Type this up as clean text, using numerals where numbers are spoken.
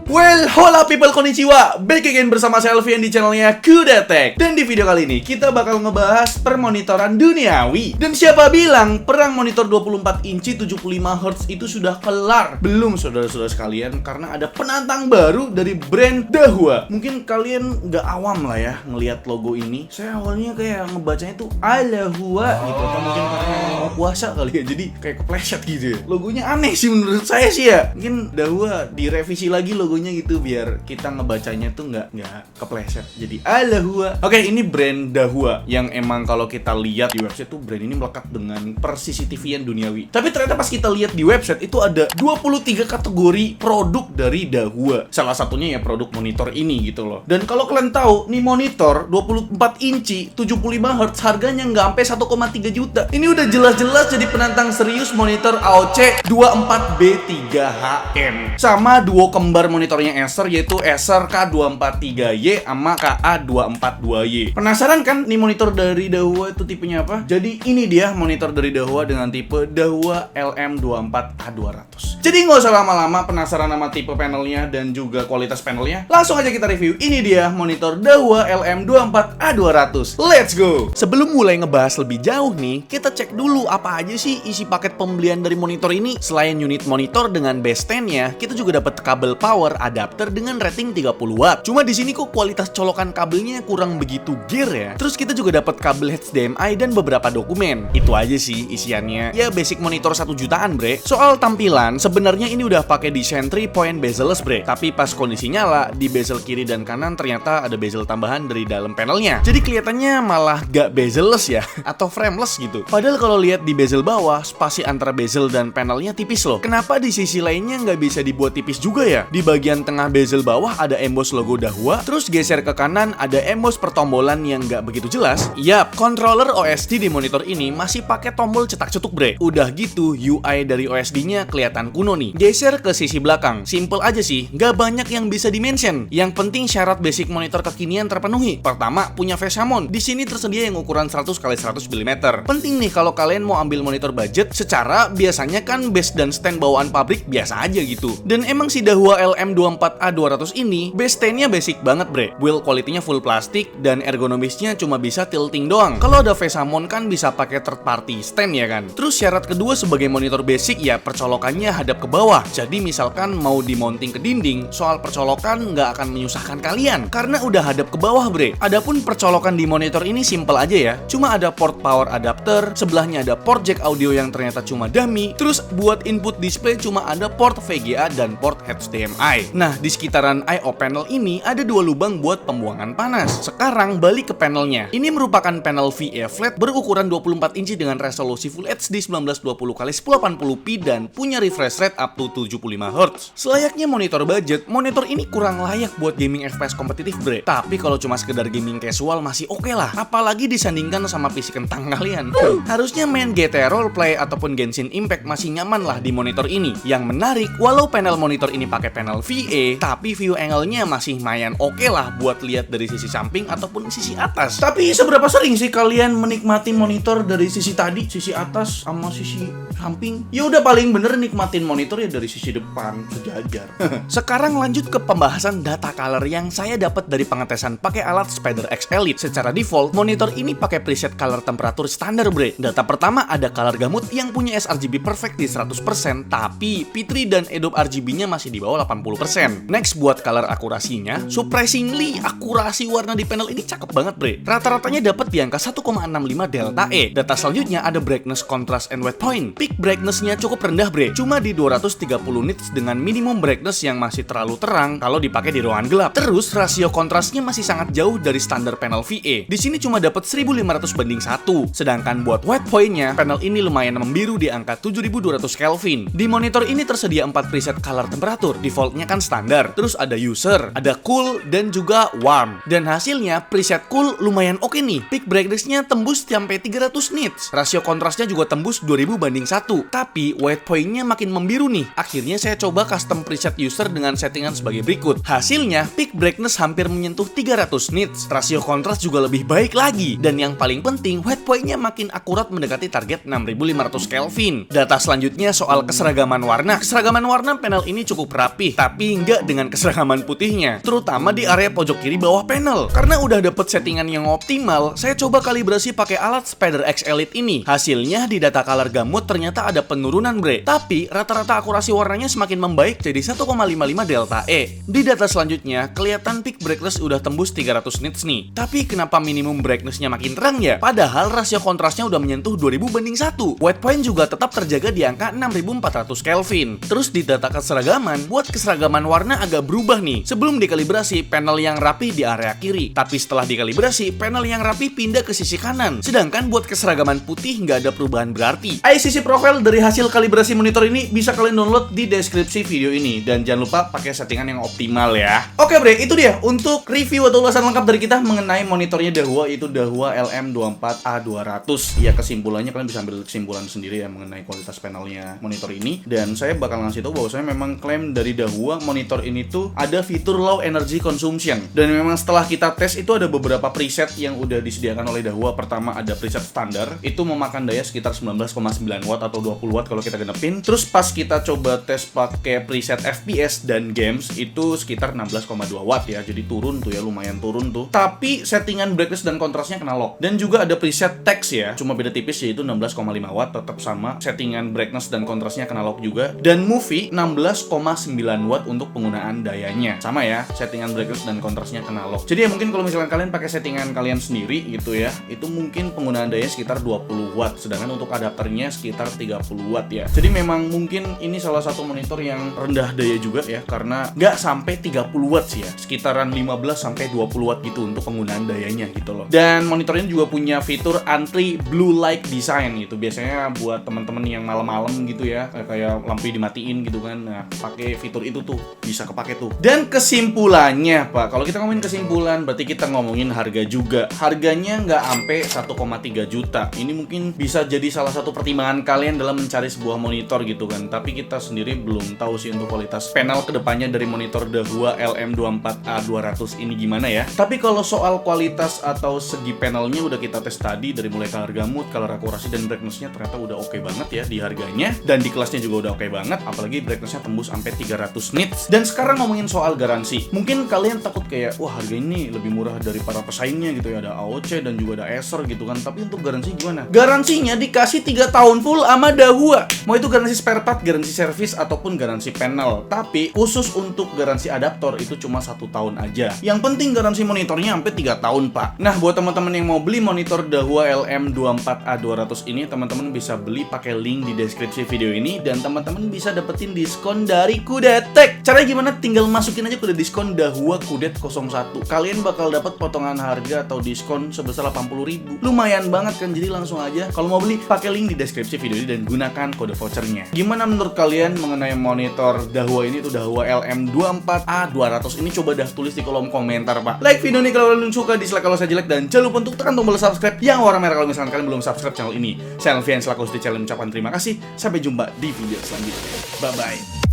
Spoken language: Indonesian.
Well, hola people, konnichiwa. Back again bersama saya Alfian di channelnya Kudatek. Dan di video kali ini kita bakal ngebahas permonitoran duniawi. Dan siapa bilang perang monitor 24 inci 75Hz itu sudah kelar? Belum, saudara-saudara sekalian, karena ada penantang baru dari brand Dahua. Mungkin kalian nggak awam lah ya ngelihat logo ini. Saya awalnya kayak ngebacanya tuh Alahua gitu, atau mungkin karena mau puasa kali ya, jadi kayak kepleset gitu ya. Logonya aneh sih menurut saya sih ya. Mungkin Dahua direvisi lagi logonya gitu biar kita ngebacanya tuh nggak kepleset jadi Alahua. Oke, ini brand Dahua yang emang kalau kita lihat di website tuh brand ini melekat dengan per-CCTV-an duniawi. Tapi ternyata pas kita lihat di website itu ada 23 kategori produk dari Dahua. Salah satunya ya produk monitor ini gitu loh. Dan kalau kalian tahu nih, monitor 24 inci 75Hz harganya nggak sampai 1,3 juta. Ini udah jelas-jelas jadi penantang serius monitor AOC 24B3HM sama duo kembar monitornya Acer, yaitu Acer K243Y sama KA242Y. Penasaran kan nih monitor dari Dahua itu tipenya apa? Jadi ini dia monitor dari Dahua dengan tipe Dahua LM24A200. Jadi nggak usah lama-lama, penasaran sama tipe panelnya dan juga kualitas panelnya? Langsung aja kita review. Ini dia monitor Dahua LM24A200. Let's go! Sebelum mulai ngebahas lebih jauh nih, kita cek dulu apa aja sih isi paket pembelian dari monitor ini. Selain unit monitor dengan base stand-nya, kita juga dapat kabel power adapter dengan rating 30 watt. Cuma di sini kok kualitas colokan kabelnya kurang begitu gear ya. Terus kita juga dapat kabel HDMI dan beberapa dokumen. Itu aja sih isiannya. Ya basic monitor 1 jutaan, bre. Soal tampilan, sebenarnya ini udah pakai desain 3-point bezel-less, bre. Tapi pas kondisi nyala, di bezel kiri dan kanan ternyata ada bezel tambahan dari dalam panelnya. Jadi kelihatannya malah gak bezel-less ya, atau frameless gitu. Padahal kalau lihat di bezel bawah, spasi antara bezel dan panelnya tipis loh. Kenapa di sisi lainnya nggak bisa dibuat tipis juga ya? Di bagian tengah bezel bawah ada emboss logo Dahua, terus geser ke kanan ada emboss pertombolan yang nggak begitu jelas. Yap, controller OSD di monitor ini masih pakai tombol cetak-cetuk, bre. Udah gitu, UI dari OSD-nya kelihatan kuno nih. Geser ke sisi belakang, simple aja sih, nggak banyak yang bisa di-mention. Yang penting syarat basic monitor kekinian terpenuhi. Pertama, punya face mount. Di sini tersedia yang ukuran 100x100 mm. Penting nih kalau kalian mau ambil monitor budget, secara biasanya kan base dan stand bawaan pabrik biasa aja gitu. Dan emang si Dahua LM24A200 ini base stand-nya basic banget, bre. Build quality-nya full plastik dan ergonomisnya cuma bisa tilting doang. Kalau ada face mount kan bisa pakai third party stand ya kan. Terus syarat kedua sebagai monitor basic ya percolokannya hadap ke bawah. Jadi misalkan mau dimounting ke dinding, soal percolokan nggak akan menyusahkan kalian karena udah hadap ke bawah, bre. Adapun percolokan di monitor ini simple aja ya. Cuma ada port power adapter, sebelahnya ada port jack audio yang ternyata cuma dummy. Terus buat input display cuma ada port VGA dan port HDMI. Nah, di sekitaran I/O panel ini ada 2 lubang buat pembuangan panas. Sekarang balik ke panelnya. Ini merupakan panel VA flat berukuran 24 inci dengan resolusi Full HD 1920x1080p dan punya refresh rate up to 75Hz. Selayaknya monitor budget, monitor ini kurang layak buat gaming FPS kompetitif, bre. Tapi kalau cuma sekedar gaming casual masih oke lah. Apalagi disandingkan sama PC kentang kalian. Harusnya main GTA Roleplay ataupun Genshin Impact masih nyaman lah di monitor ini. Yang menarik, walau panel monitor ini pakai panel VA, tapi view angle-nya masih lumayan oke lah buat lihat dari sisi samping ataupun sisi atas. Tapi seberapa sering sih kalian menikmati monitor dari sisi tadi, sisi atas sama sisi samping? Ya udah paling bener nikmatin monitor ya dari sisi depan sejajar. Sekarang lanjut ke pembahasan data color yang saya dapat dari pengetesan pakai alat Spider X Elite. Secara default, monitor ini pakai preset color temperatur standar, bre. Data pertama ada color gamut yang punya sRGB perfect di 100%, tapi P3 dan Adobe RGB-nya masih di bawah 80%. Next, buat color akurasinya, surprisingly akurasi warna di panel ini cakep banget, bre. Rata-ratanya dapat di angka 1,65 delta E. Data selanjutnya ada brightness, contrast, and white point. Peak brightness-nya cukup rendah, bre. Cuma di 230 nits dengan minimum brightness yang masih terlalu terang kalau dipakai di ruangan gelap. Terus rasio kontrasnya masih sangat jauh dari standar panel VA. Di sini cuma dapat 1500:1. Sedangkan buat white point-nya, panel ini lumayan membiru di angka 7200 Kelvin. Di monitor ini tersedia 4 preset color temperatur. Defaultnya kan standar. Terus ada user, ada cool, dan juga warm. Dan hasilnya preset cool lumayan oke nih. Peak brightness-nya tembus sampai 300 nits. Rasio kontrasnya juga tembus 2000:1. Tapi white point-nya makin membiru nih. Akhirnya saya coba custom preset user dengan settingan sebagai berikut. Hasilnya peak brightness hampir menyentuh 300 nits. Rasio kontras juga lebih baik lagi. Dan yang paling penting, white point-nya makin akurat mendekati target 6500 Kelvin. Data selanjutnya soal keseragaman warna. Keseragaman warna panel ini cukup rapi, tapi nggak dengan keseragaman putihnya, terutama di area pojok kiri bawah panel. Karena udah dapet settingan yang optimal, saya coba kalibrasi pakai alat Spider X Elite ini. Hasilnya di data color gamut ternyata ada penurunan bre, tapi rata-rata akurasi warnanya semakin membaik jadi 1,55 delta E. Di data selanjutnya, kelihatan peak brightness udah tembus 300 nits nih. Tapi kenapa minimum brightnessnya makin terang ya? Padahal rasio kontrasnya udah menyentuh 2000:1. White point juga tetap terjaga di angka 6400 Kelvin. Terus di data keseragaman, buat keseragaman warna agak berubah nih. Sebelum dikalibrasi, panel yang rapi di area kiri. Tapi setelah dikalibrasi, panel yang rapi pindah ke sisi kanan. Sedangkan buat keseragaman putih nggak ada perubahan berarti. ICC profile dari hasil kalibrasi monitor ini bisa kalian download di deskripsi video ini. Dan jangan lupa pakai settingan yang optimal ya. Oke bre, itu dia untuk review atau ulasan lengkap dari kita mengenai monitornya Dahua, itu Dahua LM24A200. Ya kesimpulannya kalian bisa ambil kesimpulan sendiri ya mengenai kualitas panelnya monitor ini. Dan saya bakal ngasih tahu bahwasanya memang klaim dari Dahua monitor ini tuh ada fitur low energy consumption. Dan memang setelah kita tes itu ada beberapa preset yang udah disediakan oleh Dahua. Pertama ada preset standar, itu memakan daya sekitar 19,9 watt atau 20 watt kalau kita genepin. Terus pas kita coba tes pakai preset FPS dan games itu sekitar 16,2 watt ya. Jadi turun tuh ya, lumayan turun tuh. Tapi settingan brightness dan kontrasnya kena lock. Dan juga ada preset text ya, cuma beda tipis yaitu 16,5 watt, tetap sama settingan brightness dan kontrasnya kena lock juga. Dan movie 16,9 watt untuk penggunaan dayanya. Sama ya, settingan brightness dan kontrasnya kena lock. Jadi ya mungkin kalau misalkan kalian pakai settingan kalian sendiri gitu ya, itu mungkin penggunaan daya sekitar 20 watt. Sedangkan untuk adapternya sekitar 30 watt ya. Jadi memang mungkin ini salah satu monitor yang rendah daya juga ya, karena nggak sampai 30 watt sih ya, sekitaran 15 sampai 20 watt gitu untuk penggunaan dayanya gitu loh. Dan monitor ini juga punya fitur anti blue light design gitu. Biasanya buat teman-teman yang malam-malam gitu ya, kayak lampu dimatiin gitu kan. Nah, pakai fitur itu tuh bisa kepake tuh. Dan kesimpulannya, Pak, kalau kita ngomongin kesimpulan berarti kita ngomongin harga juga. Harganya nggak sampai 1,3 juta. Ini mungkin bisa jadi salah satu pertimbangan kalian dalam mencari sebuah monitor gitu kan. Tapi kita sendiri belum tahu sih untuk kualitas panel kedepannya dari monitor Dahua LM24A200 ini gimana ya. Tapi kalau soal kualitas atau segi panelnya udah kita tes tadi, dari mulai color gamut, color akurasi, dan brightnessnya ternyata udah oke banget ya di harganya. Dan di kelasnya juga udah oke banget, apalagi brightnessnya tembus sampai 300 nits. Dan sekarang ngomongin soal garansi. Mungkin kalian takut kayak, wah harga ini lebih murah dari para pesaingnya gitu ya, ada AOC dan juga ada Acer gitu kan. Tapi untuk garansi gimana? Garansinya dikasih 3 tahun full sama Dahua. Mau itu garansi spare part, garansi service, ataupun garansi panel. Tapi khusus untuk garansi adaptor itu cuma 1 tahun aja. Yang penting garansi monitornya sampai 3 tahun, Pak. Nah, buat teman-teman yang mau beli monitor Dahua LM24A200 ini, teman-teman bisa beli pakai link di deskripsi video ini, dan teman-teman bisa dapetin diskon dari Kudetek. Caranya gimana? Tinggal masukin aja kode diskon Dahua Kudet 01. Kalian bakal dapat potongan harga atau diskon sebesar 80.000. Lumayan banget kan? Jadi langsung aja kalau mau beli pakai link di deskripsi video ini dan gunakan kode vouchernya. Gimana menurut kalian mengenai monitor Dahua ini tuh, Dahua LM24A200 ini? Coba dah tulis di kolom komentar, Pak. Like video ini kalau kalian suka, dislike kalau saya jelek, dan jangan lupa untuk tekan tombol subscribe yang warna merah kalau misalkan kalian belum subscribe channel ini. Saya Alfian selaku host di channel, ucapkan terima kasih. Sampai jumpa di video selanjutnya. Bye bye.